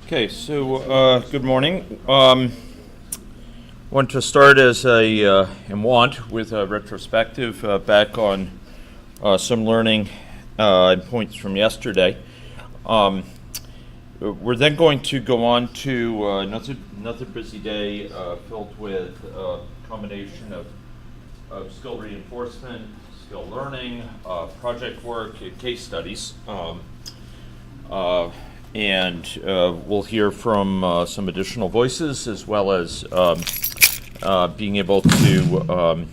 Okay, so good morning. Want to start as I want with a retrospective back on some learning points from yesterday. We're then going to go on to another busy day filled with a combination of skill reinforcement, skill learning, project work, and case studies. And we'll hear from some additional voices, as well as being able to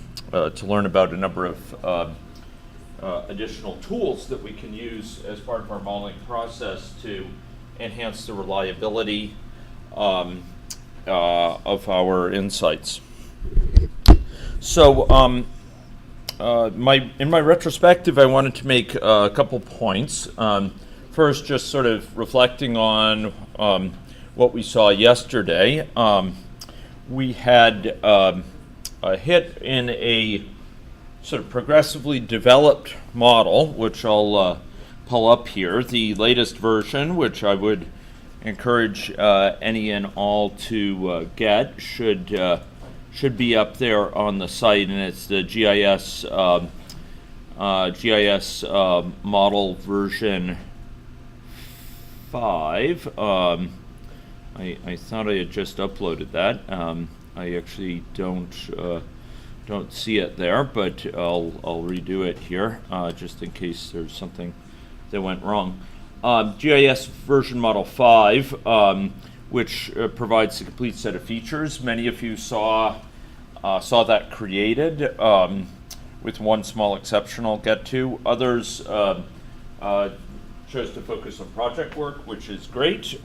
learn about a number of additional tools that we can use as part of our modeling process to enhance the reliability of our insights. So in my retrospective, I wanted to make a couple points. First, just sort of reflecting on what we saw yesterday. We had hit in a sort of progressively developed model, which I'll pull up here. The latest version, which I would encourage any and all to get, should be up there on the site, and it's the GIS model version 5. I thought I had just uploaded that. I actually don't see it there, but I'll redo it here just in case there's something that went wrong. GIS version model 5, which provides a complete set of features. Many of you saw that created, with one small exception I'll get to. Others chose to focus on project work, which is great,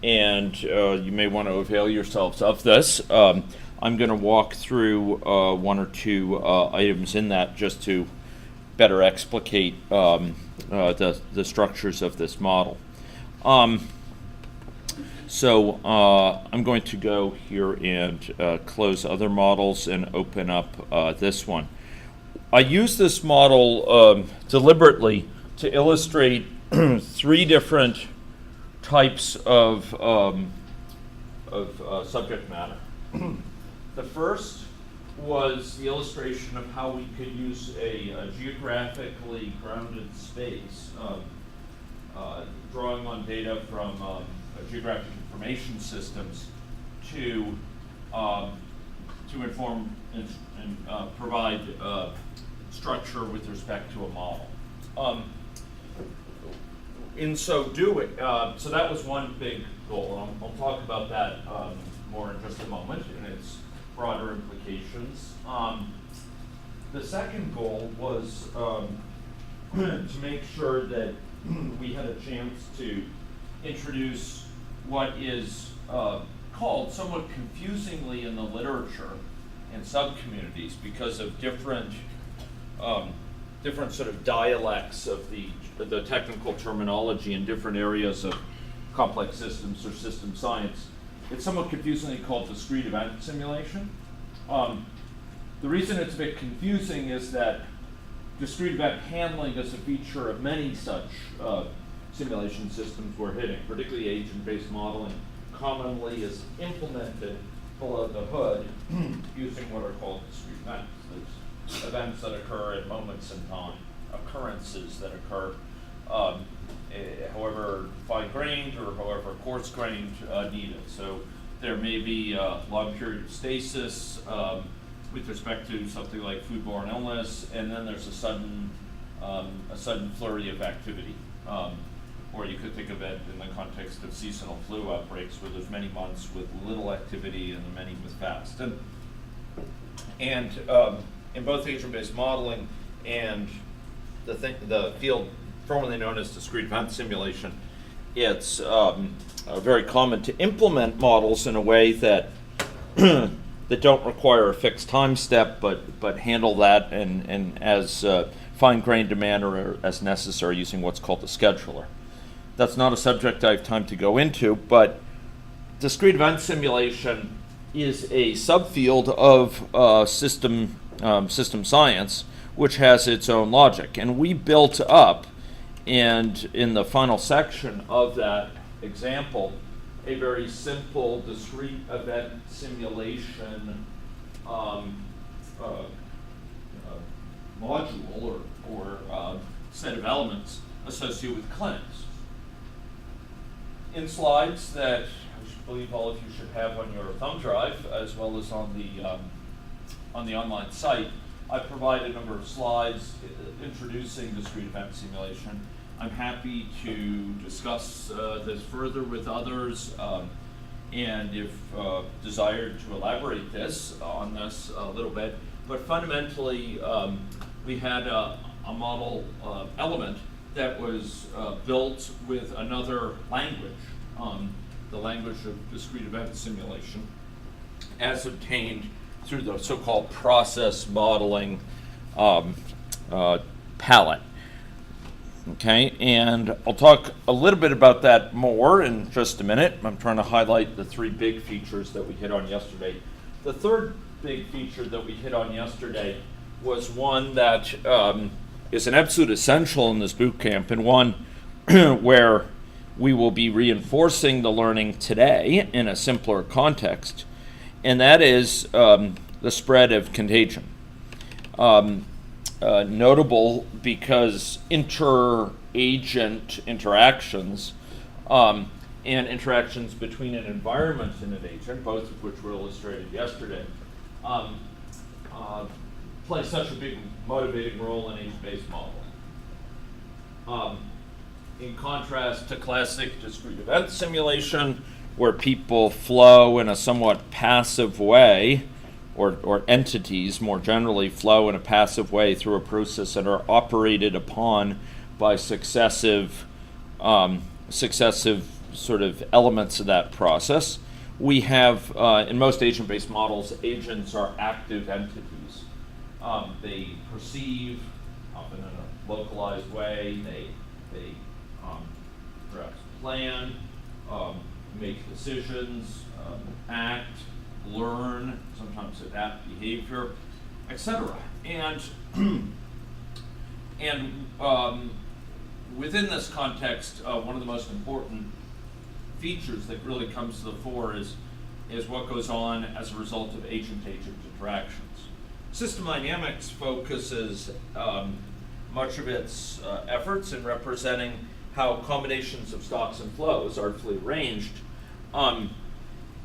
and you may want to avail yourselves of this. I'm going to walk through one or two items in that just to better explicate the structures of this model. So I'm going to go here and close other models and open up this one. I use this model deliberately to illustrate three different types of subject matter. The first was the illustration of how we could use a geographically grounded space, drawing on data from geographic information systems to inform and provide structure with respect to a model. In so doing, so that was one big goal. I'll talk about that more in just a moment and its broader implications. The second goal was to make sure that we had a chance to introduce what is called somewhat confusingly in the literature and subcommunities because of different sort of dialects of the technical terminology in different areas of complex systems or system science. It's somewhat confusingly called discrete event simulation. The reason it's a bit confusing is that discrete event handling is a feature of many such simulation systems we're hitting, particularly agent-based modeling commonly is implemented below the hood using what are called discrete events. There's events that occur at moments in time, occurrences that occur however fine-grained or however coarse-grained needed. So there may be a long period of stasis with respect to something like foodborne illness, and then there's a sudden flurry of activity. Or you could think of it in the context of seasonal flu outbreaks, where there's many months with little activity and many with fast. And in both agent-based modeling and the field formerly known as discrete event simulation, it's very common to implement models in a way that that don't require a fixed time step, but handle that in as fine-grained a manner as necessary using what's called a scheduler. That's not a subject I have time to go into, but discrete event simulation is a subfield of system science, which has its own logic. And we built up, and in the final section of that example, a very simple discrete event simulation module or set of elements associated with clinics. In slides that I believe all of you should have on your thumb drive, as well as on the online site, I provide a number of slides introducing discrete event simulation. I'm happy to discuss this further with others, and if desired, to elaborate on this a little bit. But fundamentally, we had a model element that was built with another language, the language of discrete event simulation, as obtained through the so-called process modeling palette. Okay, and I'll talk a little bit about that more in just a minute. I'm trying to highlight the three big features that we hit on yesterday. The third big feature that we hit on yesterday was one that is an absolute essential in this boot camp, and one where we will be reinforcing the learning today in a simpler context, and that is the spread of contagion. Notable because inter-agent interactions and interactions between an environment and an agent, both of which were illustrated yesterday, play such a big motivating role in agent-based modeling. In contrast to classic discrete event simulation, where people flow in a somewhat passive way, or entities more generally flow in a passive way through a process and are operated upon by successive sort of elements of that process. We have, in most agent-based models, agents are active entities. They perceive, often in a localized way, they perhaps plan, make decisions, act, learn, sometimes adapt behavior, etc. And within this context, one of the most important features that really comes to the fore is what goes on as a result of agent-agent interactions. System dynamics focuses much of its efforts in representing how combinations of stocks and flows, artfully arranged,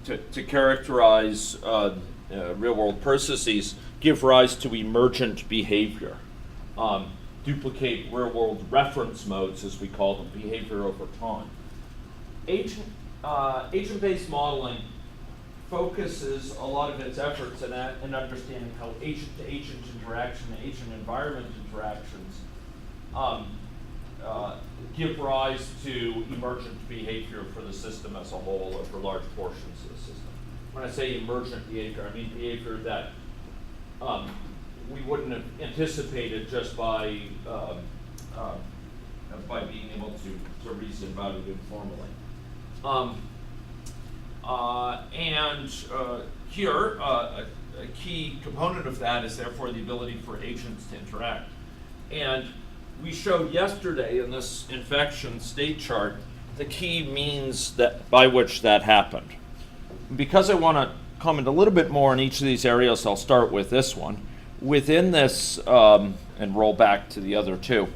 to characterize real-world processes, give rise to emergent behavior, duplicate real-world reference modes, as we call them, behavior over time. Agent-based modeling focuses a lot of its efforts in understanding how agent-to-agent interaction, agent-environment interactions give rise to emergent behavior for the system as a whole, or for large portions of the system. When I say emergent behavior, I mean behavior that we wouldn't have anticipated just by being able to reason about it informally. Here, a key component of that is therefore the ability for agents to interact. And we showed yesterday in this infection state chart the key means that by which that happened. Because I want to comment a little bit more on each of these areas, I'll start with this one. Within this, and roll back to the other two,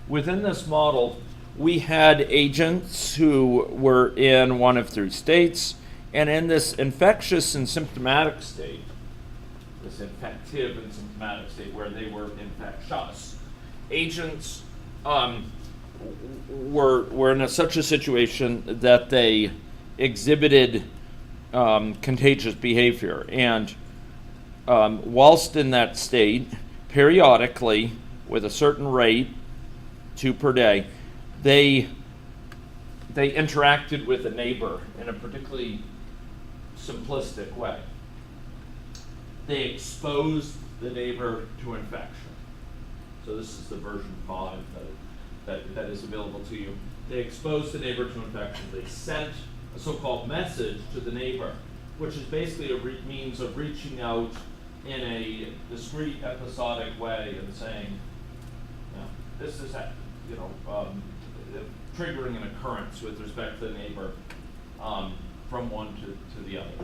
within this model, we had agents who were in one of three states, and in this infectious and symptomatic state, this infective and symptomatic state where they were infectious, agents were in such a situation that they exhibited contagious behavior. And whilst in that state, periodically, with a certain rate, 2 per day, they interacted with a neighbor in a particularly simplistic way. They exposed the neighbor to infection. So this is the version 5 that is available to you. They exposed the neighbor to infection. They sent a so-called message to the neighbor, which is basically a means of reaching out in a discrete, episodic way and saying, this is, triggering an occurrence with respect to the neighbor from one to the other.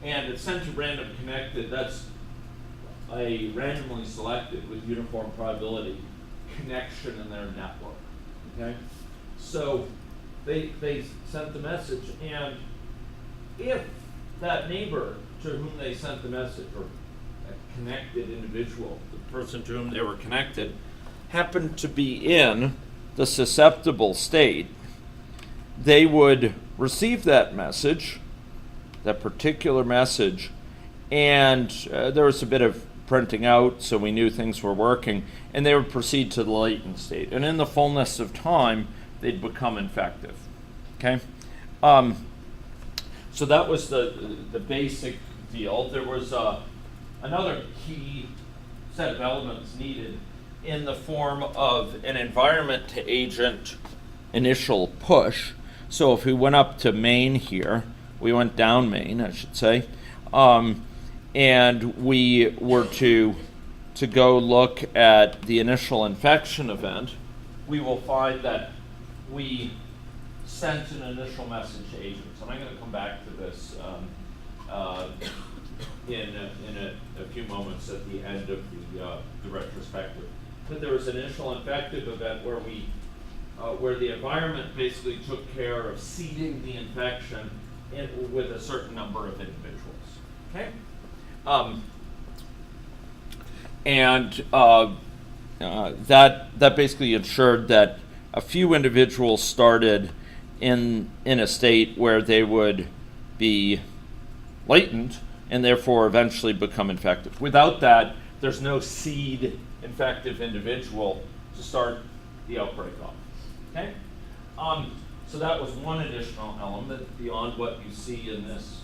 And it's sent to random connected. That's a randomly selected with uniform probability connection in their network. Okay, so they sent the message, and if that neighbor to whom they sent the message, or a connected individual, the person to whom they were connected, happened to be in the susceptible state, they would receive that message, that particular message, and there was a bit of printing out, so we knew things were working, and they would proceed to the latent state. And in the fullness of time, they'd become infective. Okay? So that was the basic deal. There was another key set of elements needed in the form of an environment to agent initial push. So if we went up to main here, we went down main, I should say, and we were to go look at the initial infection event, we will find that we sent an initial message to agents. And I'm going to come back to this in a few moments at the end of the retrospective. But there was an initial infective event where the environment basically took care of seeding the infection with a certain number of individuals. Okay? That basically ensured that a few individuals started in a state where they would be latent and therefore eventually become infective. Without that, there's no seed infective individual to start the outbreak off. Okay? So that was one additional element beyond what you see in this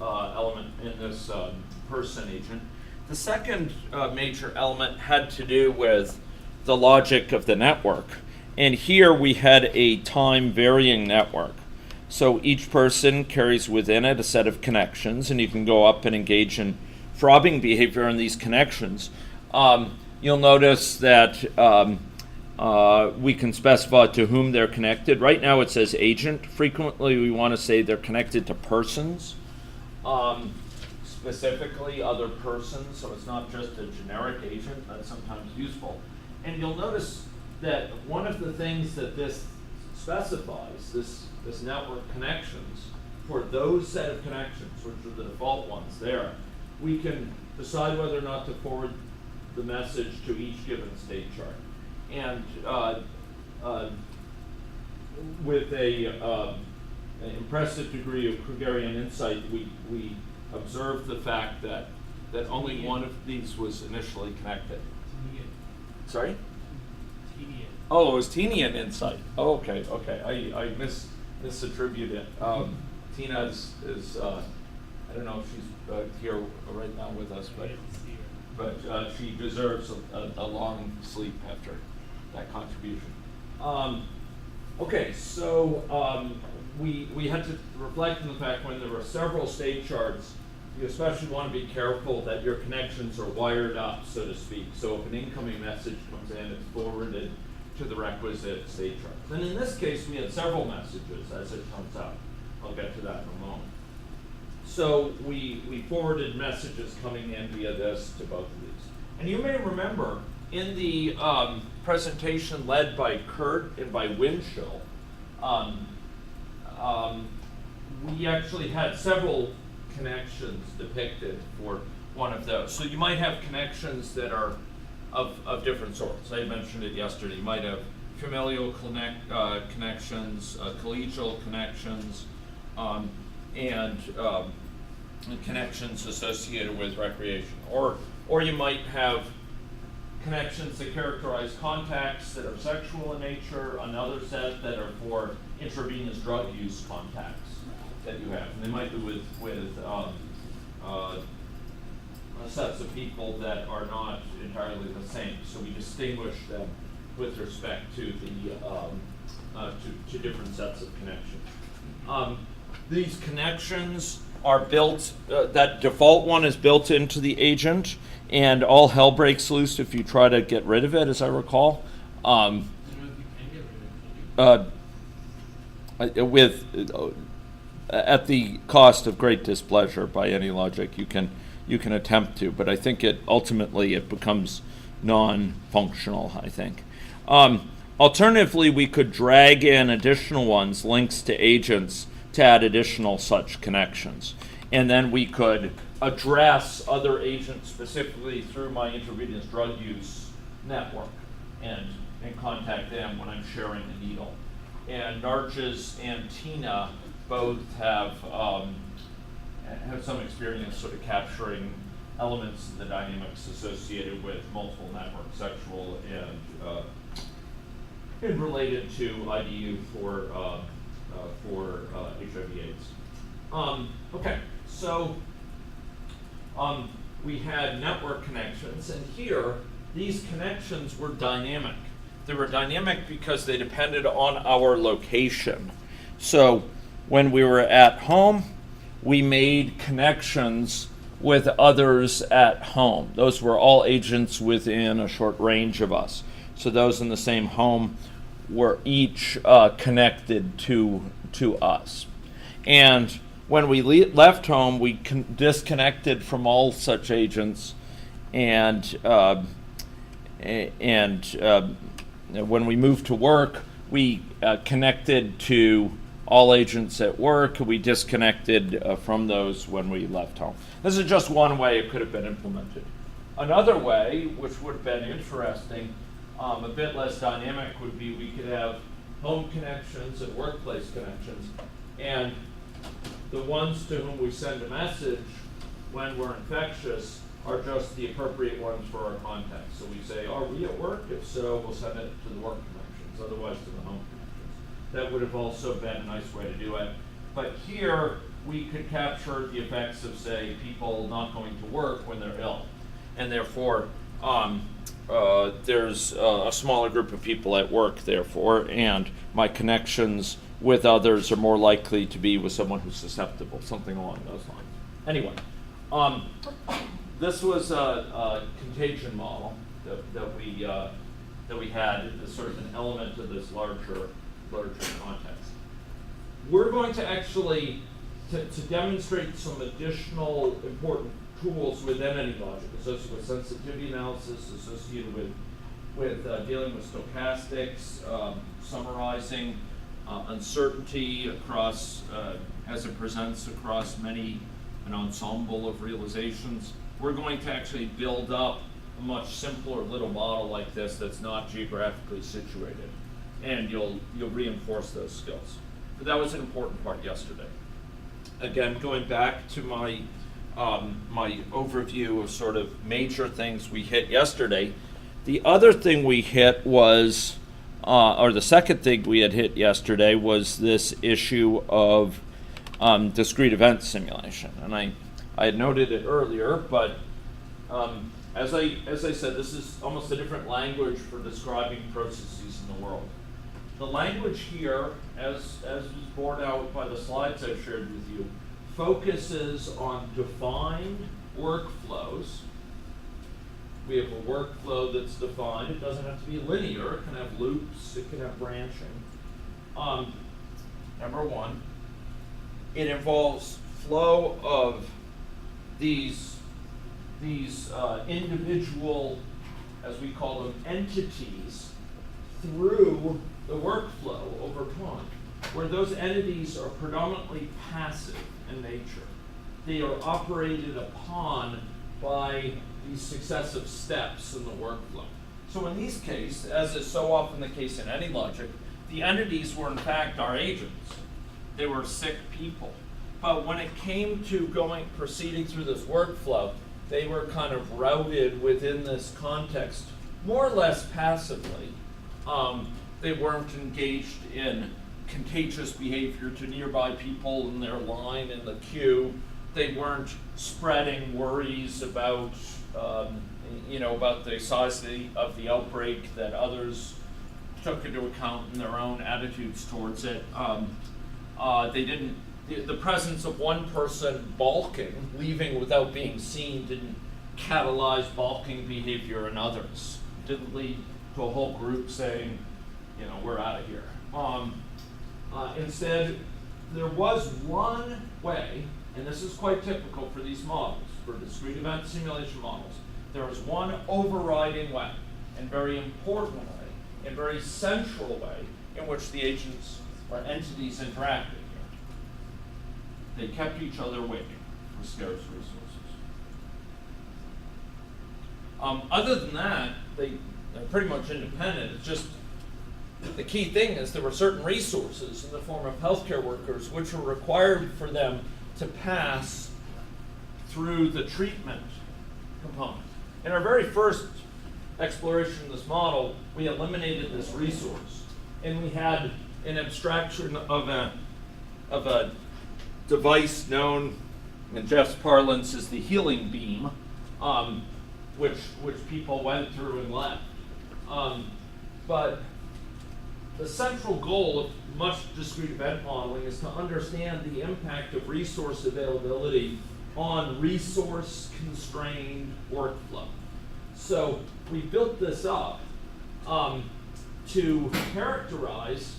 element, in this person agent. The second major element had to do with the logic of the network. And here we had a time varying network. So each person carries within it a set of connections, and you can go up and engage in frobbing behavior in these connections. You'll notice that we can specify to whom they're connected. Right now it says agent. Frequently we want to say they're connected to persons, specifically other persons, so it's not just a generic agent. That's sometimes useful. And you'll notice that one of the things that this specifies, this network connections, for those set of connections, which are the default ones there, we can decide whether or not to forward the message to each given state chart. And with an impressive degree of Krugerian insight, we observed the fact that only one of these was initially connected. Sorry? Oh, it was Tenian insight. Oh, okay. I misattribute it. Tina is I don't know if she's here right now with us, but she deserves a long sleep after that contribution. Okay, so we had to reflect on the fact when there were several state charts, you especially want to be careful that your connections are wired up, so to speak. So if an incoming message comes in, it's forwarded to the requisite state chart. And in this case, we had several messages, as it turns out. I'll get to that in a moment. So we forwarded messages coming in via this to both of these. And you may remember in the presentation led by Kurt and by Winchell, we actually had several connections depicted for one of those. So you might have connections that are of different sorts. I mentioned it yesterday. You might have familial connections, collegial connections, and connections associated with recreation. Or you might have connections that characterize contacts that are sexual in nature, another set that are for intravenous drug use contacts that you have. And they might be with sets of people that are not entirely the same. So we distinguish them with respect to the different sets of connections. These connections are built, that default one is built into the agent, and all hell breaks loose if you try to get rid of it, as I recall. with at the cost of great displeasure by any logic you can attempt to, but I think ultimately it becomes non-functional, I think. Alternatively, we could drag in additional ones, links to agents, to add additional such connections. And then we could address other agents specifically through my intravenous drug use network and contact them when I'm sharing the needle. And Narges and Tina both have some experience sort of capturing elements of the dynamics associated with multiple networks, sexual and related to IDU for HIV/AIDS. Okay, so we had network connections, and here these connections were dynamic. They were dynamic because they depended on our location. So when we were at home, we made connections with others at home. Those were all agents within a short range of us. So those in the same home were each connected to us. And when we left home, we disconnected from all such agents, and when we moved to work, we connected to all agents at work. We disconnected from those when we left home. This is just one way it could have been implemented. Another way, which would have been interesting, a bit less dynamic, would be we could have home connections and workplace connections, and the ones to whom we send a message when we're infectious are just the appropriate ones for our contacts. So we say, are we at work? If so, we'll send it to the work connections, otherwise to the home connections. That would have also been a nice way to do it. But here, we could capture the effects of, say, people not going to work when they're ill. And therefore, there's a smaller group of people at work, therefore, and my connections with others are more likely to be with someone who's susceptible, something along those lines. Anyway, this was a contagion model that we had as sort of an element of this larger context. We're going to actually to demonstrate some additional important tools within any logic associated with sensitivity analysis, associated with dealing with stochastics, summarizing uncertainty across as it presents across an ensemble of realizations. We're going to actually build up a much simpler little model like this that's not geographically situated, and you'll reinforce those skills. But that was an important part yesterday. Again, going back to my overview of sort of major things we hit yesterday, the other thing we hit was, or the second thing we had hit yesterday was this issue of discrete event simulation. And I had noted it earlier, but as I said, this is almost a different language for describing processes in the world. The language here, as was borne out by the slides I've shared with you, focuses on defined workflows. We have a workflow that's defined. It doesn't have to be linear. It can have loops. It can have branching. Number one, it involves flow of these individual, as we call them, entities through the workflow over time, where those entities are predominantly passive in nature. They are operated upon by these successive steps in the workflow. So in these cases, as is so often the case in any logic, the entities were in fact our agents. They were sick people. But when it came to proceeding through this workflow, they were kind of routed within this context, more or less passively. They weren't engaged in contagious behavior to nearby people in their line in the queue. They weren't spreading worries about, about the size of the outbreak that others took into account in their own attitudes towards it. The presence of one person balking, leaving without being seen, didn't catalyze balking behavior in others. It didn't lead to a whole group saying, we're out of here. Instead, there was one way, and this is quite typical for these models, for discrete event simulation models. There was one overriding way, and very important way, and very central way in which the agents or entities interacted here. They kept each other waiting for scarce resources. Other than that, they're pretty much independent. It's just the key thing is there were certain resources in the form of healthcare workers which were required for them to pass through the treatment component. In our very first exploration of this model, we eliminated this resource, and we had an abstraction of a device known in Jeff's parlance as the healing beam, which people went through and left. But the central goal of much discrete event modeling is to understand the impact of resource availability on resource-constrained workflow. So we built this up to characterize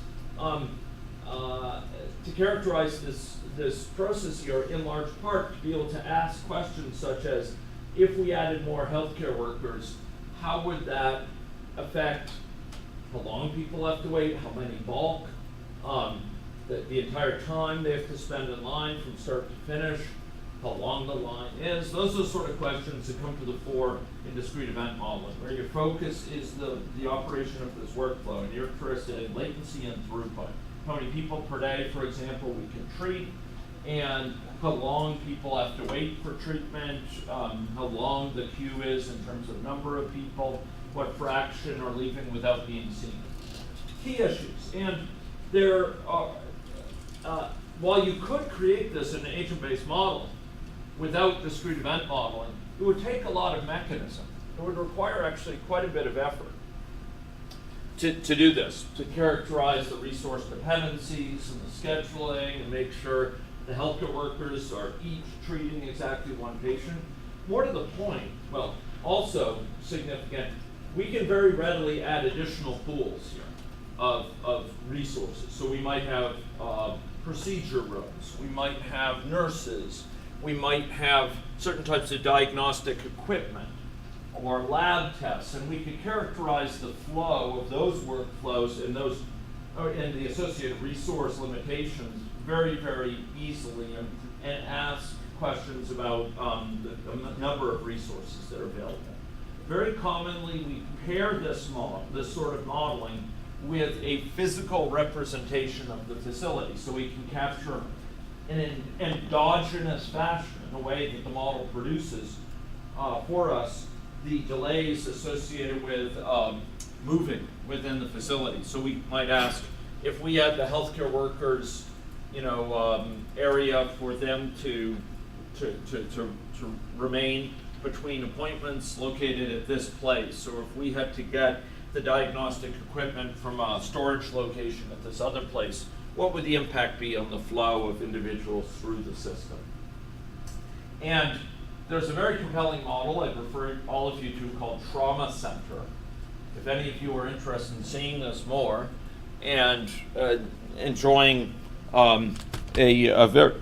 this process here in large part to be able to ask questions such as, if we added more healthcare workers, how would that affect how long people have to wait, how many bulk, the entire time they have to spend in line from start to finish, how long the line is. Those are the sort of questions that come to the fore in discrete event modeling, where your focus is the operation of this workflow, and you're interested in latency and throughput. How many people per day, for example, we can treat, and how long people have to wait for treatment, how long the queue is in terms of number of people, what fraction are leaving without being seen. Key issues. And there are, while you could create this in an agent-based model without discrete event modeling, it would take a lot of mechanism. It would require actually quite a bit of effort to do this, to characterize the resource dependencies and the scheduling and make sure the healthcare workers are each treating exactly one patient. More to the point, well, also significant, we can very readily add additional pools here of resources. So we might have procedure rooms, we might have nurses, we might have certain types of diagnostic equipment or lab tests, and we can characterize the flow of those workflows and the associated resource limitations very, very easily, and ask questions about the number of resources that are available. Very commonly, we pair this sort of modeling with a physical representation of the facility, so we can capture in an endogenous fashion, in a way that the model produces for us, the delays associated with moving within the facility. So we might ask, if we had the healthcare workers, area for them to remain between appointments located at this place, or if we had to get the diagnostic equipment from a storage location at this other place, what would the impact be on the flow of individuals through the system? And there's a very compelling model I'd refer all of you to called Trauma Center. If any of you are interested in seeing this more and enjoying a very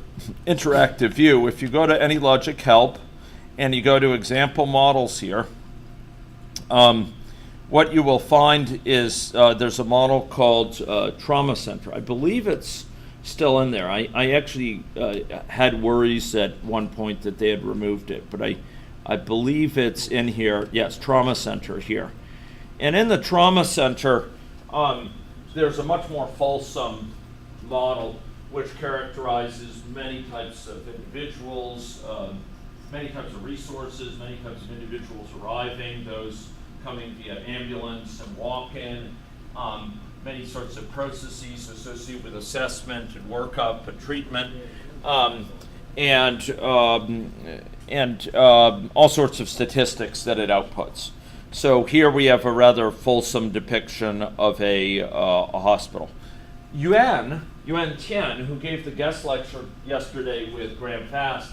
interactive view, if you go to AnyLogic Help and you go to example models here, what you will find is there's a model called Trauma Center. I believe it's still in there. I actually had worries at one point that they had removed it, but I believe it's in here. Yes, Trauma Center here. And in the Trauma Center, there's a much more fulsome model which characterizes many types of individuals, many types of resources, many types of individuals arriving, those coming via ambulance and walk-in, many sorts of processes associated with assessment and workup and treatment, and all sorts of statistics that it outputs. So here we have a rather fulsome depiction of a hospital. Yuan Tian, who gave the guest lecture yesterday with Graham Fast,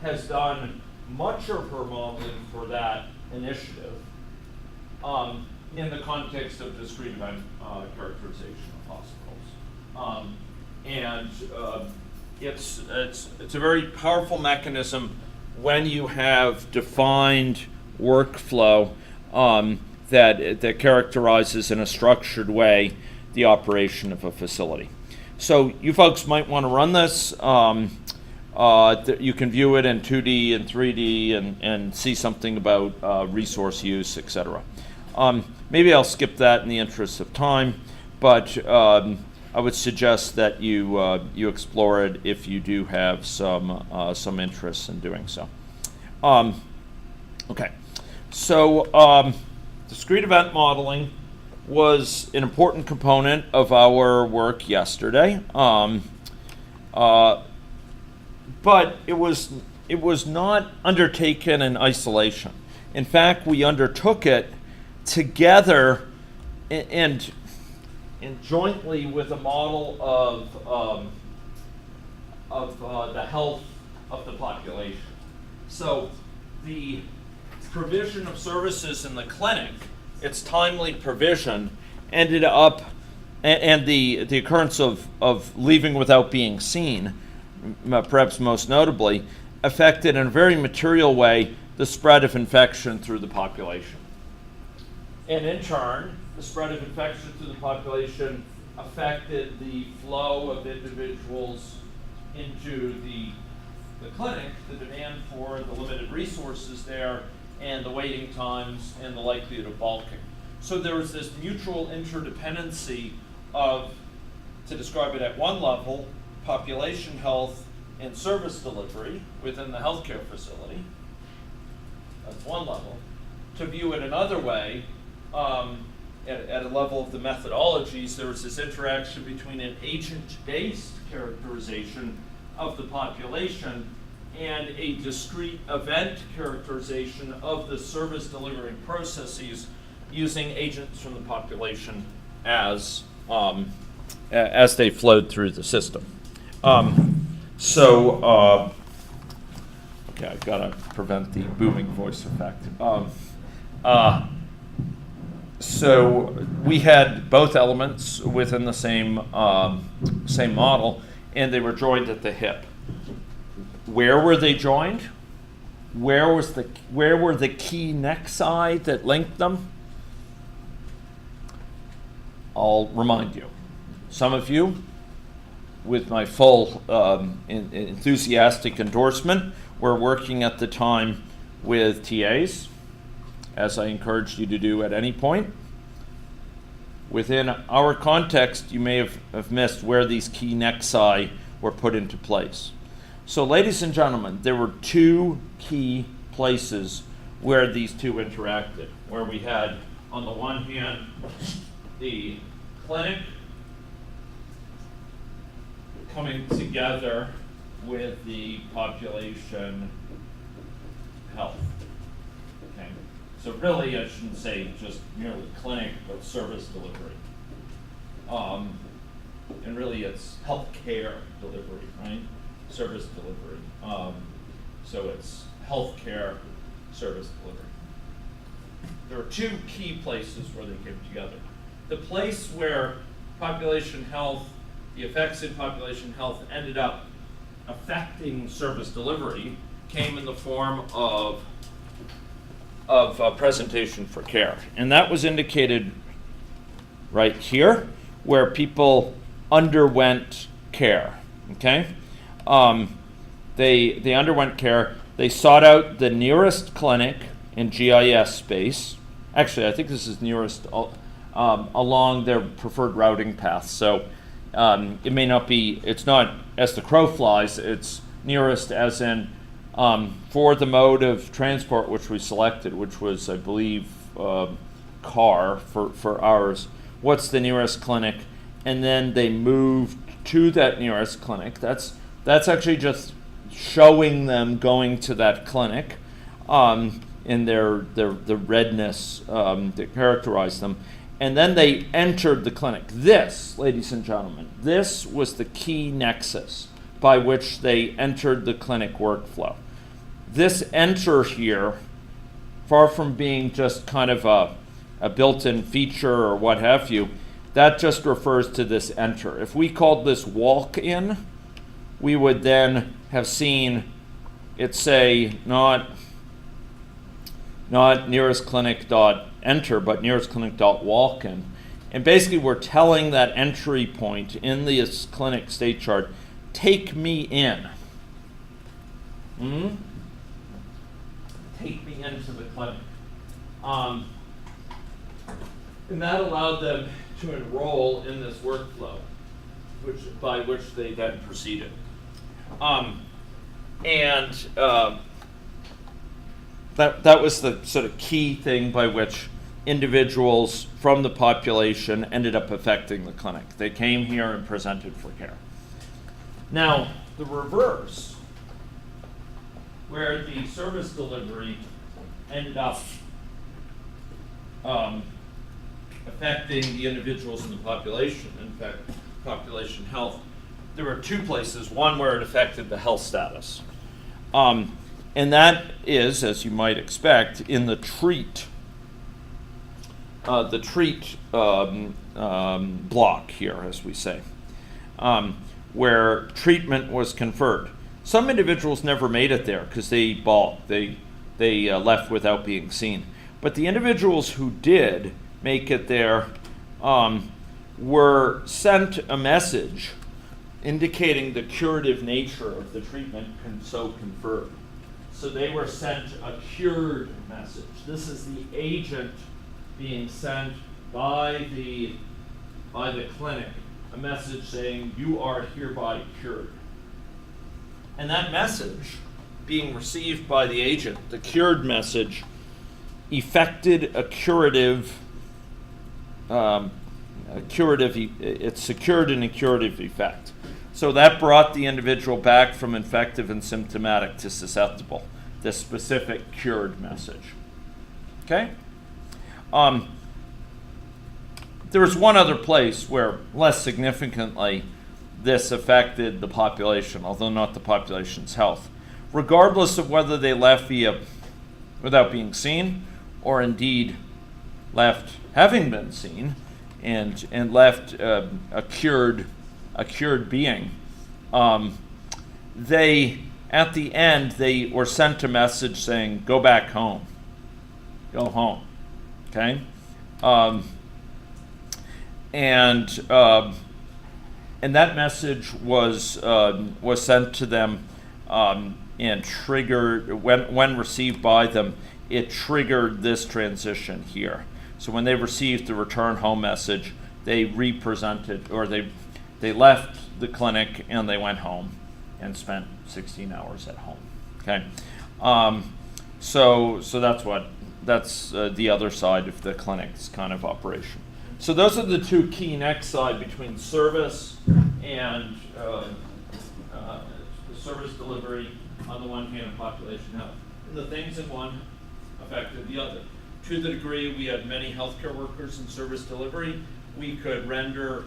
has done much of her modeling for that initiative in the context of discrete event characterization of hospitals. And it's a very powerful mechanism when you have defined workflow that characterizes in a structured way the operation of a facility. So you folks might want to run this. You can view it in 2D and 3D and see something about resource use, etc. Maybe I'll skip that in the interest of time, but I would suggest that you explore it if you do have some interest in doing so. Okay, so discrete event modeling was an important component of our work yesterday, but it was not undertaken in isolation. In fact, we undertook it together and jointly with a model of the health of the population. So the provision of services in the clinic, its timely provision, ended up, and the occurrence of leaving without being seen, perhaps most notably, affected in a very material way the spread of infection through the population. And in turn, the spread of infection through the population affected the flow of individuals into the clinic, the demand for the limited resources there, and the waiting times and the likelihood of bulking. So there was this mutual interdependency of, to describe it at one level, population health and service delivery within the healthcare facility. That's one level. To view it another way, at a level of the methodologies, there was this interaction between an agent-based characterization of the population and a discrete event characterization of the service delivering processes using agents from the population as they flowed through the system. Okay, I've got to prevent the booming voice effect. So we had both elements within the same model, and they were joined at the hip. Where were they joined? Where were the key nexi that linked them? I'll remind you. Some of you, with my full enthusiastic endorsement, were working at the time with TAs, as I encouraged you to do at any point. Within our context, you may have missed where these key nexi were put into place. So, ladies and gentlemen, there were two key places where these two interacted, where we had, on the one hand, the clinic coming together with the population health. Okay. So really, I shouldn't say just merely clinic, but service delivery. And really, it's healthcare delivery, right? Service delivery. So it's healthcare service delivery. There are two key places where they came together. The place where population health, the effects in population health ended up affecting service delivery came in the form of presentation for care. And that was indicated right here, where people underwent care, okay? They underwent care. They sought out the nearest clinic in GIS space. Actually, I think this is nearest along their preferred routing path. So it may not be, it's not as the crow flies, it's nearest as in for the mode of transport which we selected, which was, I believe, car for ours. What's the nearest clinic? And then they moved to that nearest clinic. That's actually just showing them going to that clinic in the redness that characterized them. And then they entered the clinic. This, ladies and gentlemen, this was the key nexus by which they entered the clinic workflow. This enter here, far from being just kind of a built-in feature or what have you, that just refers to this enter. If we called this walk-in, we would then have seen it say not nearest clinic dot enter, but nearest clinic dot walk-in. And basically we're telling that entry point in this clinic state chart, take me in. Take me into the clinic. And that allowed them to enroll in this workflow, by which they then proceeded. That was the sort of key thing by which individuals from the population ended up affecting the clinic. They came here and presented for care. Now, the reverse, where the service delivery ended up affecting the individuals in the population, in fact, population health, there were two places. One where it affected the health status. And that is, as you might expect, in the treat block here, as we say, where treatment was conferred. Some individuals never made it there because they balked. They left without being seen. But the individuals who did make it there were sent a message indicating the curative nature of the treatment so conferred. So they were sent a cured message. This is the agent being sent by the clinic, a message saying you are hereby cured. And that message being received by the agent, the cured message, effected it secured in a curative effect. So that brought the individual back from infective and symptomatic to susceptible, this specific cured message. Okay? There was one other place where, less significantly, this affected the population, although not the population's health. Regardless of whether they left without being seen, or indeed left having been seen, and left a cured being, they, at the end, they were sent a message saying, go back home. Go home. Okay? And that message was sent to them and triggered, when received by them, it triggered this transition here. So when they received the return home message, they represented, or they left the clinic and they went home and spent 16 hours at home. Okay, so that's the other side of the clinic's kind of operation. So those are the two key nexi between service and the service delivery on the one hand and population health. And the things in one affected the other. To the degree we had many healthcare workers in service delivery, we could render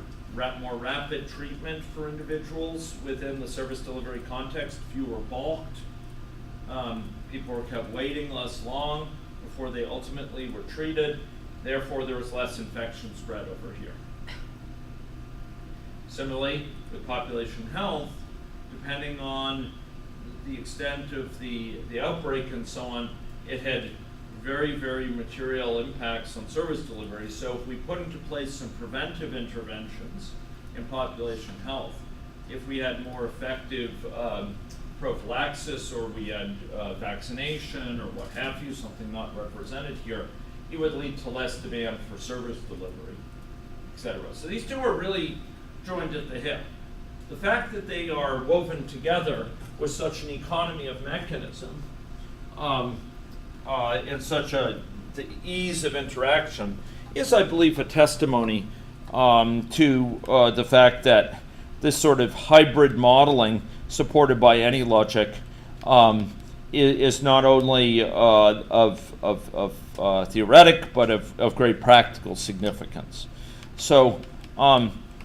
more rapid treatment for individuals within the service delivery context. Fewer balked. People were kept waiting less long before they ultimately were treated. Therefore, there was less infection spread over here. Similarly, with population health, depending on the extent of the outbreak and so on, it had very, very material impacts on service delivery. So if we put into place some preventive interventions in population health, if we had more effective prophylaxis, or we had vaccination or what have you, something not represented here, it would lead to less demand for service delivery, et cetera. So these two are really joined at the hip. The fact that they are woven together with such an economy of mechanism and such the ease of interaction is, I believe, a testimony to the fact that this sort of hybrid modeling supported by any logic is not only of theoretic, but of great practical significance. So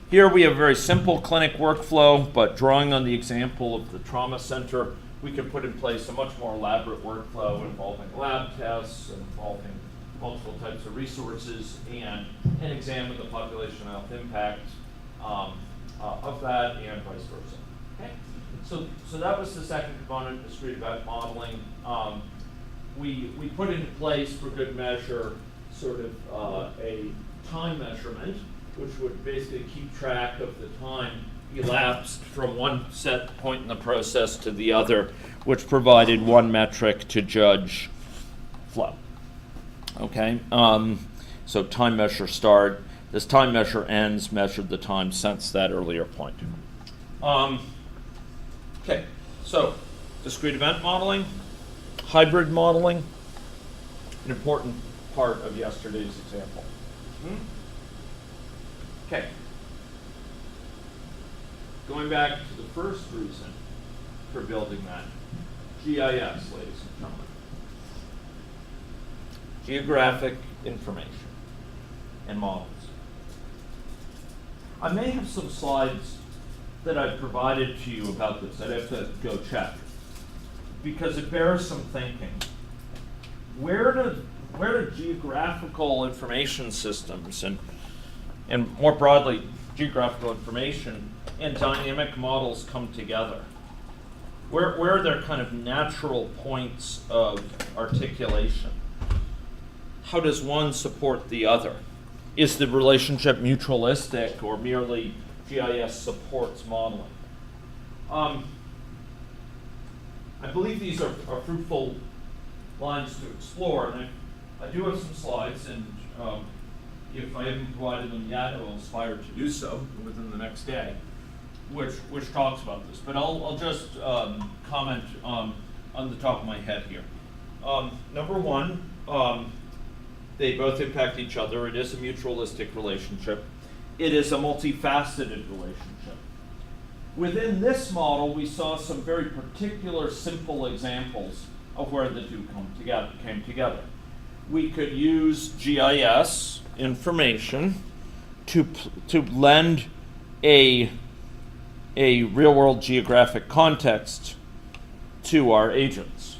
here we have a very simple clinic workflow, but drawing on the example of the trauma center, we can put in place a much more elaborate workflow involving lab tests, involving multiple types of resources and examine the population health impact of that and vice versa. Okay? So that was the second component, discrete event modeling. We put into place, for good measure, sort of a time measurement, which would basically keep track of the time elapsed from one set point in the process to the other, which provided one metric to judge flow. Okay, so time measure start. This time measure ends, measured the time since that earlier point. Okay, so discrete event modeling, hybrid modeling, an important part of yesterday's example. Okay. Going back to the first reason for building that, GIS, ladies and gentlemen. Geographic information and models. I may have some slides that I've provided to you about this. I'd have to go check, because it bears some thinking. Where do geographical information systems and more broadly geographical information and dynamic models come together? Where are there kind of natural points of articulation? How does one support the other? Is the relationship mutualistic or merely GIS supports modeling? I believe these are fruitful lines to explore, and I do have some slides, and if I haven't provided them yet, I will aspire to do so within the next day, which talks about this. But I'll just comment on the top of my head here. Number one, they both impact each other. It is a mutualistic relationship. It is a multifaceted relationship. Within this model, we saw some very particular simple examples of where the two came together. We could use GIS information to lend a real-world geographic context to our agents.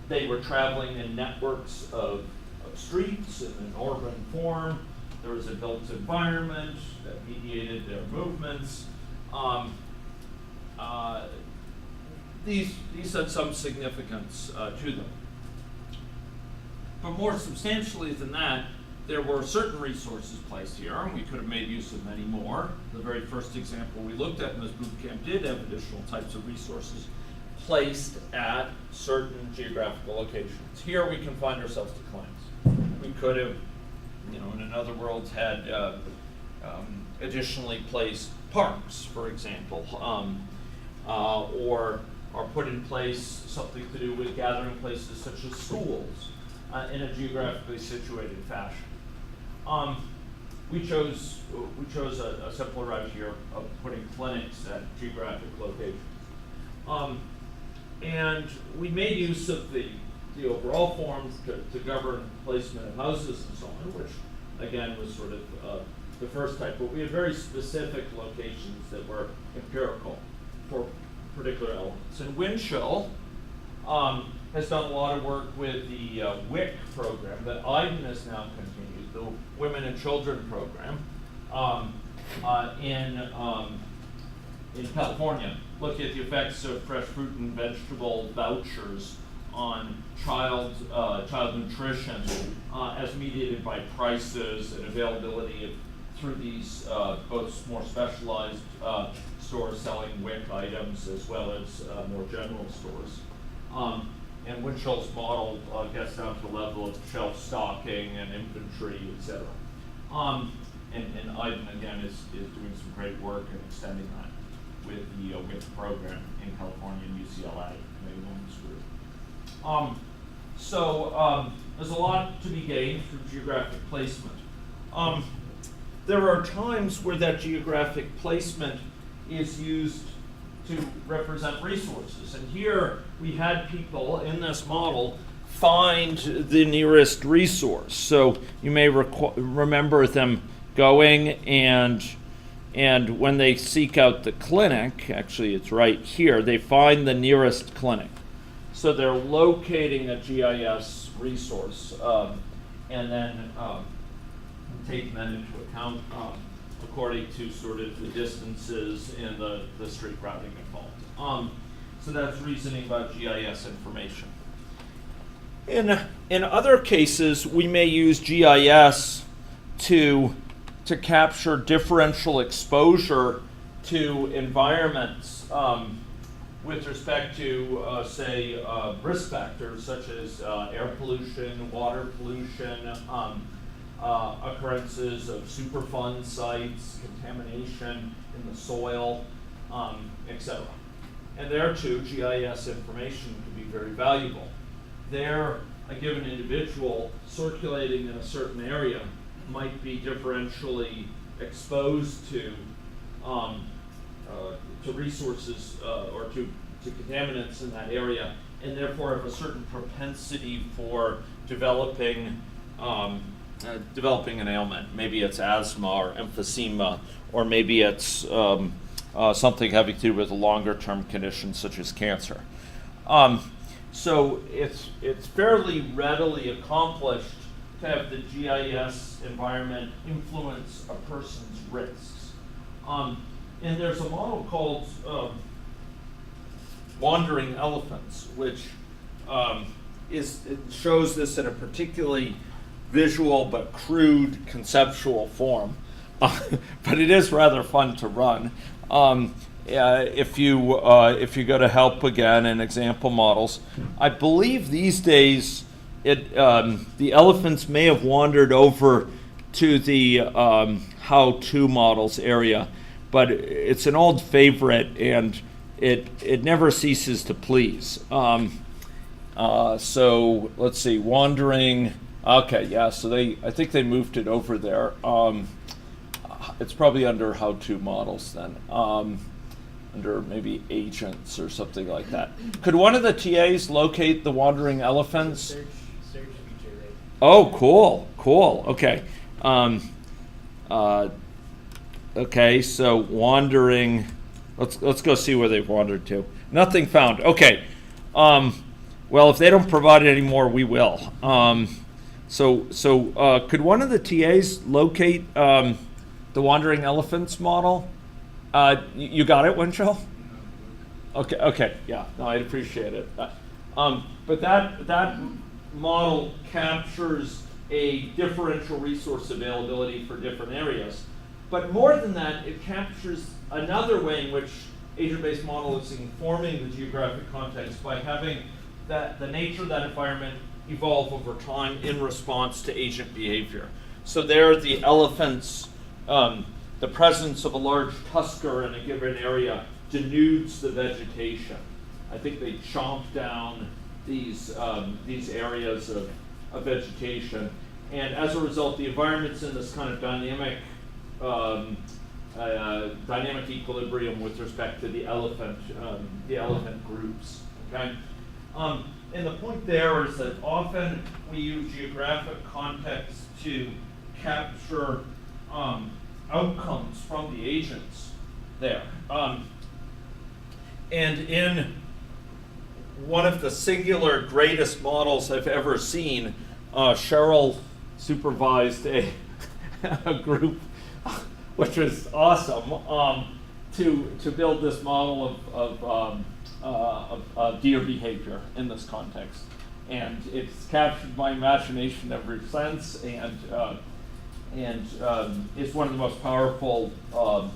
They were traveling in networks of streets in an urban form. There was a built environment that mediated their movements. These had some significance to them. But more substantially than that, there were certain resources placed here, and we could have made use of many more. The very first example we looked at in this boot camp did have additional types of resources placed at certain geographical locations. Here we confine ourselves to claims. We could have, in another world, had additionally placed parks, for example, or put in place something to do with gathering places such as schools in a geographically situated fashion. We chose a simpler route here of putting clinics at geographic locations. And we made use of the overall forms to govern placement of houses and so on, which again was sort of the first type, but we had very specific locations that were empirical for particular elements. And Winchell has done a lot of work with the WIC program that Iden has now continued, the Women and Children program in California, looking at the effects of fresh fruit and vegetable vouchers on child nutrition as mediated by prices and availability through these both more specialized stores selling WIC items as well as more general stores. And Winchell's model gets down to the level of shelf stocking and inventory, et cetera. And Iden, again, is doing some great work in extending that with the WIC program in California and UCLA, Canadian Women's Group. So there's a lot to be gained from geographic placement. There are times where that geographic placement is used to represent resources. And here we had people in this model find the nearest resource. So you may remember them going and when they seek out the clinic, actually it's right here, they find the nearest clinic. So they're locating a GIS resource and then taking that into account according to sort of the distances and the street routing involved. So that's reasoning about GIS information. In other cases, we may use GIS to capture differential exposure to environments with respect to, say, risk factors such as air pollution, water pollution, occurrences of Superfund sites, contamination in the soil, etc. And there too, GIS information can be very valuable. There, a given individual circulating in a certain area might be differentially exposed to resources or to contaminants in that area, and therefore have a certain propensity for developing an ailment. Maybe it's asthma or emphysema, or maybe it's something having to do with a longer-term condition such as cancer. So it's fairly readily accomplished to have the GIS environment influence a person's risks. And there's a model called wandering elephants, which it shows this in a particularly visual but crude conceptual form. But it is rather fun to run. If you go to help again in example models, I believe these days the elephants may have wandered over to the how-to models area, but it's an old favorite and it never ceases to please. So let's see, wandering. Okay, yeah. So I think they moved it over there. It's probably under how-to models then. Under maybe agents or something like that. Could one of the TAs locate the wandering elephants? Search feature, right? Oh, cool. Okay. Okay, so wandering. Let's go see where they've wandered to. Nothing found. Okay. Well, if they don't provide it anymore, we will. So could one of the TAs locate the wandering elephants model? You got it, Winchell? Okay, yeah, no, I'd appreciate it. But that model captures a differential resource availability for different areas. But more than that, it captures another way in which agent-based model is informing the geographic context by having the nature of that environment evolve over time in response to agent behavior. So there, the elephants, the presence of a large tusker in a given area denudes the vegetation. I think they chomp down these areas of vegetation, and as a result, the environment's in this kind of dynamic equilibrium with respect to the elephant groups. Okay, and the point there is that often we use geographic context to capture outcomes from the agents there. And in one of the singular greatest models I've ever seen, Cheryl supervised a group, which was awesome, to build this model of deer behavior in this context. And it's captured my imagination ever since, and it's one of the most powerful, I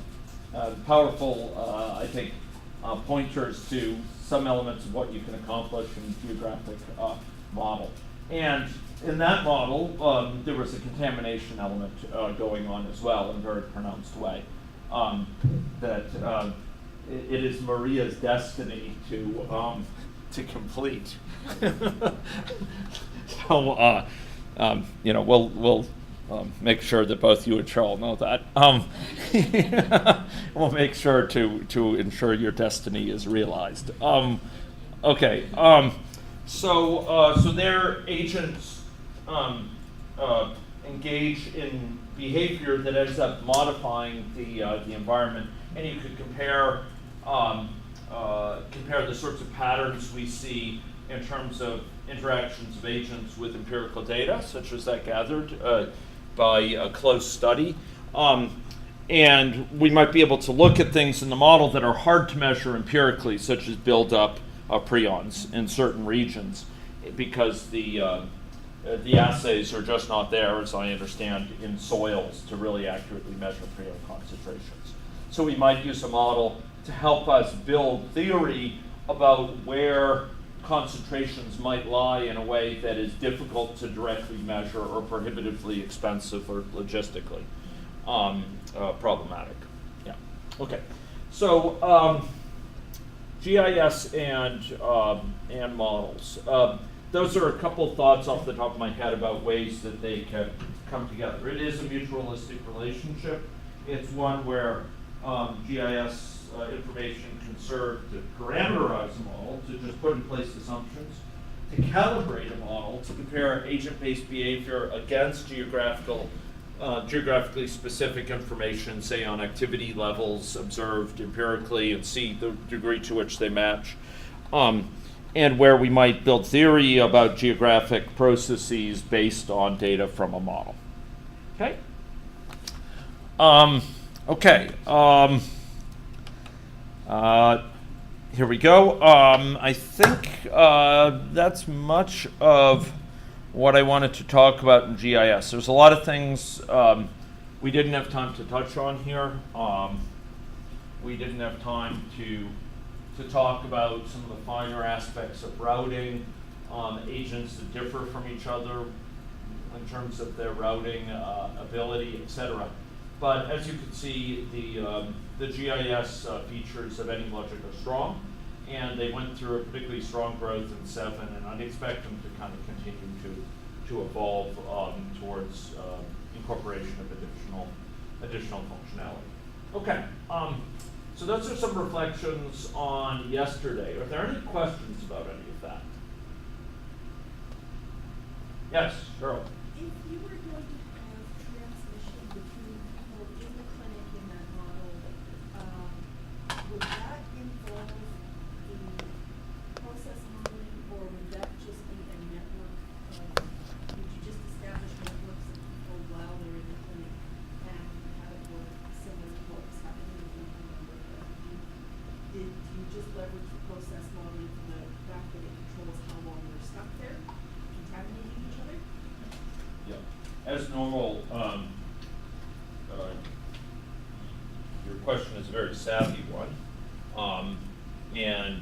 think, pointers to some elements of what you can accomplish in a geographic model. And in that model, there was a contamination element going on as well in a very pronounced way. That it is Maria's destiny to complete. So we'll make sure that both you and Cheryl know that. We'll make sure to ensure your destiny is realized. Okay. So their agents engage in behavior that ends up modifying the environment, and you could compare the sorts of patterns we see in terms of interactions of agents with empirical data, such as that gathered by a close study. And we might be able to look at things in the model that are hard to measure empirically, such as buildup of prions in certain regions, because the assays are just not there, as I understand, in soils to really accurately measure prion concentrations. So we might use a model to help us build theory about where concentrations might lie in a way that is difficult to directly measure or prohibitively expensive or logistically problematic. Yeah. Okay. So GIS and models. Those are a couple thoughts off the top of my head about ways that they can come together. It is a mutualistic relationship. It's one where GIS information can serve to parameterize a model, to just put in place assumptions, to calibrate a model, to compare agent-based behavior against geographically specific information, say on activity levels observed empirically, and see the degree to which they match. And where we might build theory about geographic processes based on data from a model. Okay? Here we go. I think that's much of what I wanted to talk about in GIS. There's a lot of things we didn't have time to touch on here. We didn't have time to talk about some of the finer aspects of routing, agents that differ from each other in terms of their routing ability, etc. But as you can see, the GIS features of AnyLogic are strong, and they went through a particularly strong growth in 7, and I'd expect them to kind of continue to evolve towards incorporation of additional functionality. Okay, so those are some reflections on yesterday. Are there any questions about any of that? Yes, Cheryl. If you were going to have transmission between people in the clinic in that model, would that involve the process modeling, or would that just be a network of, would you just establish networks of people while they're in the clinic and have it work similar to what was happening in the number? Did you just leverage the process modeling from the fact that it controls how long they're stuck there, contaminating each other? Yeah. As normal, your question is a very savvy one, and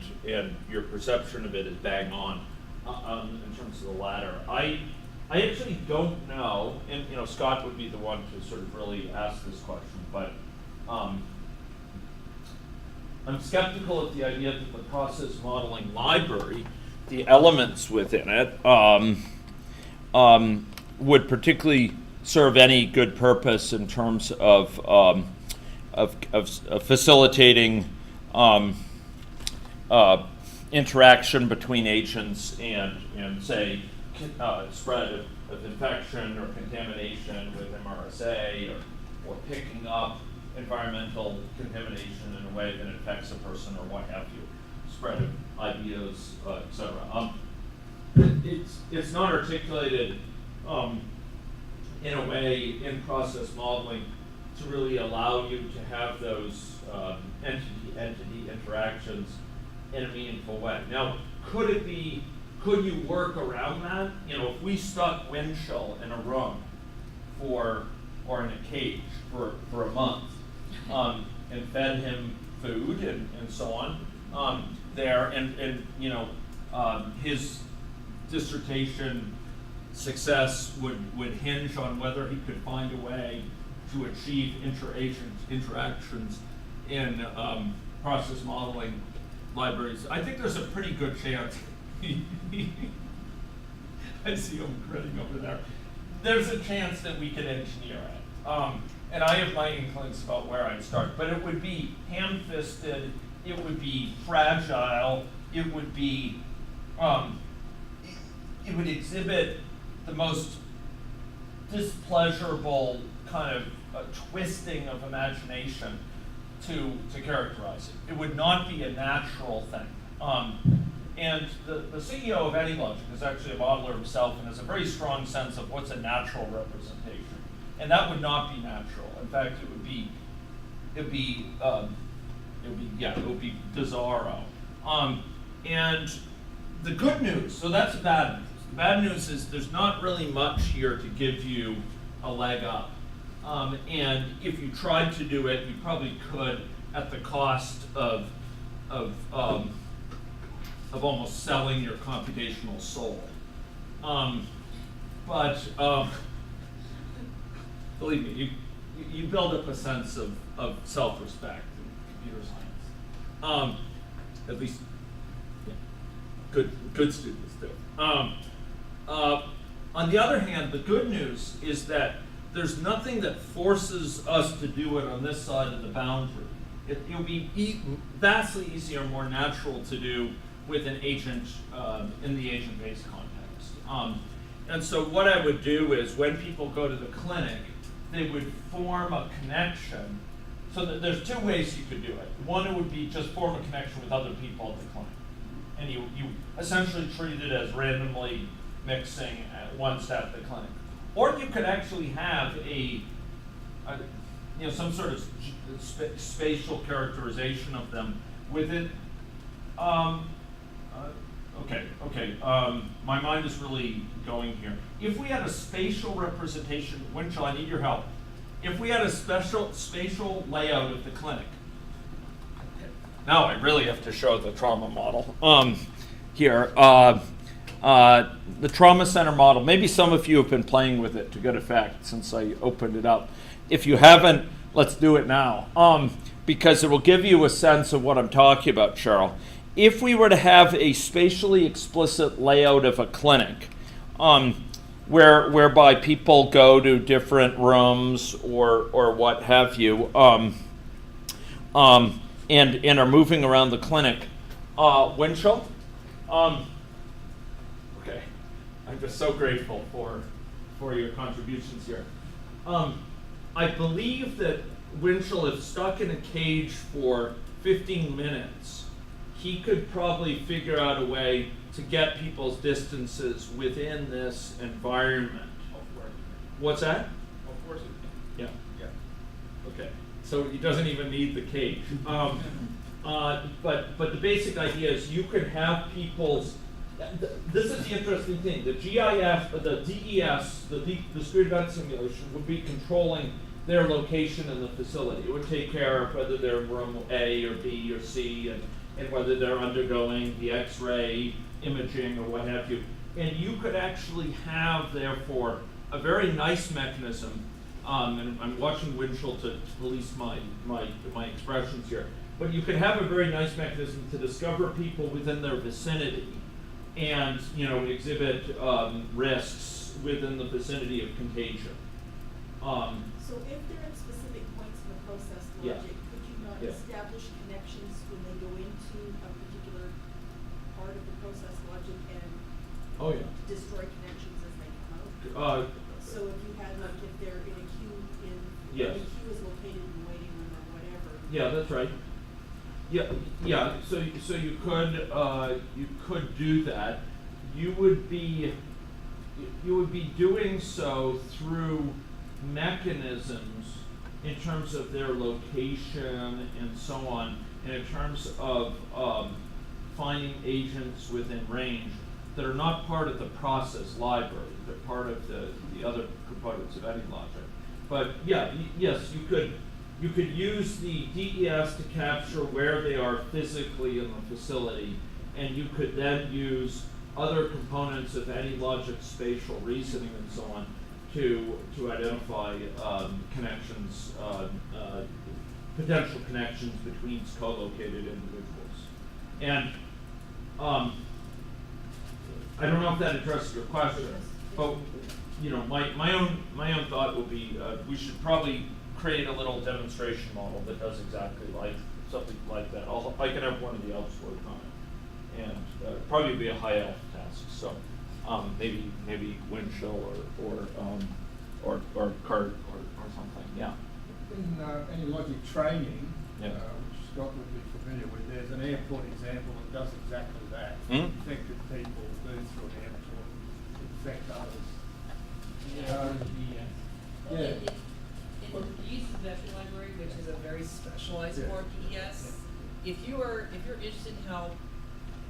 your perception of it is bang on in terms of the latter. I actually don't know, and Scott would be the one to sort of really ask this question, but I'm skeptical of the idea that the process modeling library, the elements within it, would particularly serve any good purpose in terms of facilitating interaction between agents and say spread of infection or contamination with MRSA, or picking up environmental contamination in a way that affects a person or what have you, spread of IBOs, etc. It's not articulated in a way in process modeling to really allow you to have those entity interactions in a meaningful way. Now, could you work around that? If we stuck Winchell in a room or in a cage for a month, and fed him food and so on, there, and his dissertation success would hinge on whether he could find a way to achieve interactions in process modeling libraries. I think there's a pretty good chance. I see him grinning over there. There's a chance that we can engineer it. And I have my inklings about where I'd start, but it would be ham-fisted, it would be fragile, it would be, it would exhibit the most displeasurable kind of twisting of imagination to characterize it. It would not be a natural thing. And the CEO of AnyLogic is actually a modeler himself and has a very strong sense of what's a natural representation. And that would not be natural. In fact, it would be bizarro. And the good news, so that's bad news. The bad news is there's not really much here to give you a leg up. And if you tried to do it, you probably could at the cost of almost selling your computational soul. But believe me, you build up a sense of self-respect in computer science. At least, yeah, good students do. On the other hand, the good news is that there's nothing that forces us to do it on this side of the boundary. It'll be vastly easier, more natural to do with an agent in the agent-based context. And so what I would do is when people go to the clinic, they would form a connection. So that there's two ways you could do it. One, it would be just form a connection with other people at the clinic. And you essentially treat it as randomly mixing at one step at the clinic. Or you could actually have some sort of spatial characterization of them within. My mind is really going here. If we had a spatial representation, Winchell, I need your help. If we had a spatial layout of the clinic. Now I really have to show the trauma model. Here. The trauma center model, maybe some of you have been playing with it to good effect since I opened it up. If you haven't, let's do it now, because it will give you a sense of what I'm talking about, Cheryl. If we were to have a spatially explicit layout of a clinic, whereby people go to different rooms or what have you, and are moving around the clinic, Winchell? Okay, I'm just so grateful for your contributions here. I believe that Winchell, if stuck in a cage for 15 minutes, he could probably figure out a way to get people's distances within this environment. What's that? Of course it Yeah. can. Yeah. Okay. So he doesn't even need the cage. But the basic idea is you could have people's. This is the interesting thing. The GIS, the DES, the discrete event simulation would be controlling their location in the facility. It would take care of whether they're in room A or B or C, and whether they're undergoing the X-ray imaging or what have you. And you could actually have, therefore, a very nice mechanism. And I'm watching Winchell to police my expressions here. But you could have a very nice mechanism to discover people within their vicinity, and exhibit risks within the vicinity of contagion. So if they're at specific points in the process Yeah. logic, could you not Yeah. establish connections when they go into a particular part of the process logic and Oh yeah. destroy connections as they come out? So if you had, like, if they're in a queue Yes. the queue is located in the waiting room or whatever. Yeah, that's right. Yeah. So you could do that. You would be doing so through mechanisms in terms of their location and so on, and in terms of finding agents within range that are not part of the process library. They're part of the other components of AnyLogic. But yeah, yes, you could use the DES to capture where they are physically in the facility, and you could then use other components of AnyLogic spatial reasoning and so on to identify connections, potential connections between co-located individuals. And I don't know if that addresses your question, but my own thought would be we should probably create a little demonstration model that does exactly like something like that. I can have one of the elves work on it, and probably be a high elf task. So maybe Winchell or Kurt or something. Yeah. In AnyLogic training, Yeah. which Scott would be familiar with, there's an airport example that does exactly that. Hmm? Infected people move through an airport, infect others. Well, Yeah. it uses the pedestrian library, which is a very specialized Yeah. form of PES. If you're interested in how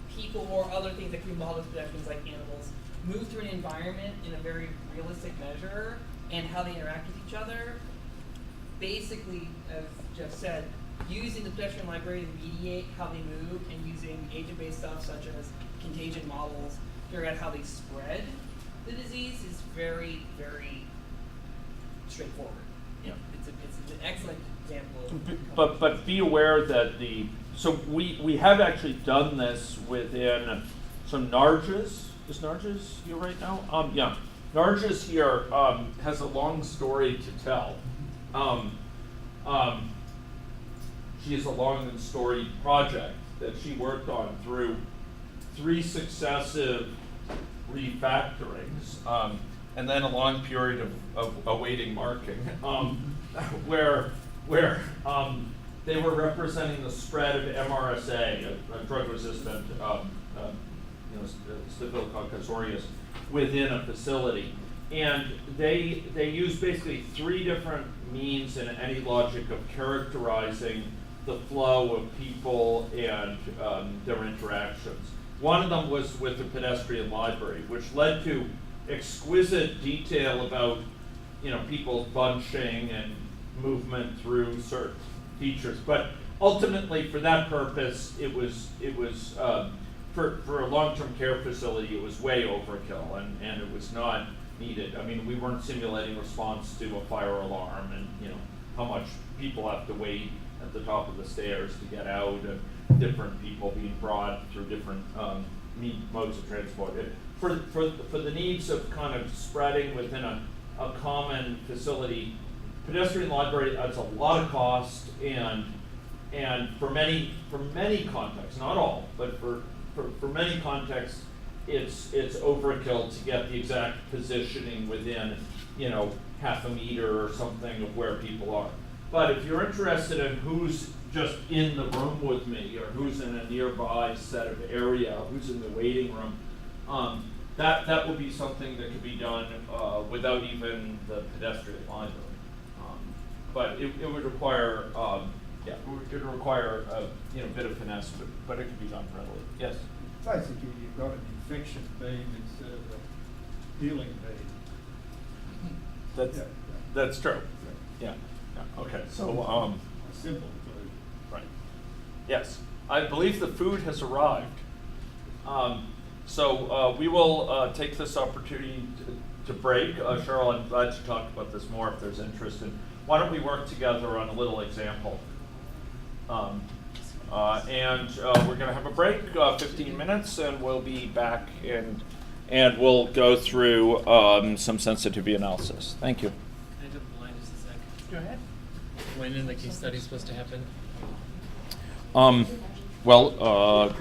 people or other things that can be modeled as pedestrians, like animals, move through an environment in a very realistic measure and how they interact with each other, basically, as Jeff said, using the pedestrian library to mediate how they move and using agent-based stuff such as contagion models to figure out how they spread the disease is very, very straightforward. You know, it's an excellent example of But be aware that so we have actually done this within, so Narges, is Narges here right now? Yeah, Narges here has a long story to tell. She has a long and storied project that she worked on through 3 successive refactorings, and then a long period of awaiting marking, where they were representing the spread of MRSA, a drug-resistant Staphylococcus aureus, within a facility. And they use basically 3 different means in any logic of characterizing the flow of people and their interactions. One of them was with the pedestrian library, which led to exquisite detail about, people bunching and movement through certain features. But ultimately, for that purpose, it was for a long-term care facility, it was way overkill, and it was not needed. I mean, we weren't simulating response to a fire alarm, and how much people have to wait at the top of the stairs to get out, and different people being brought through different modes of transport. For the needs of kind of spreading within a common facility, pedestrian library adds a lot of cost, and for many contexts, not all, but for many contexts, it's overkill to get the exact positioning within half a meter or something of where people are. But if you're interested in who's just in the room with me, or who's in a nearby set of area, who's in the waiting room, that would be something that could be done without even the pedestrian library. But it would require, it would require a bit of finesse, but it could be done readily. Yes. Basically, you've got an infection beam instead of a healing beam. That's true. Yeah. Okay. So Simple inclusion. right. Yes. I believe the food has arrived. So we will take this opportunity to break. Cheryl, I'm glad to talk about this more if there's interest. And why don't we work together on a little example? And we're going to have a break, 15 minutes, and we'll be back and we'll go through some sensitivity analysis. Thank you. Can I jump the line just a sec? Go ahead. When is the case study supposed to happen? Well,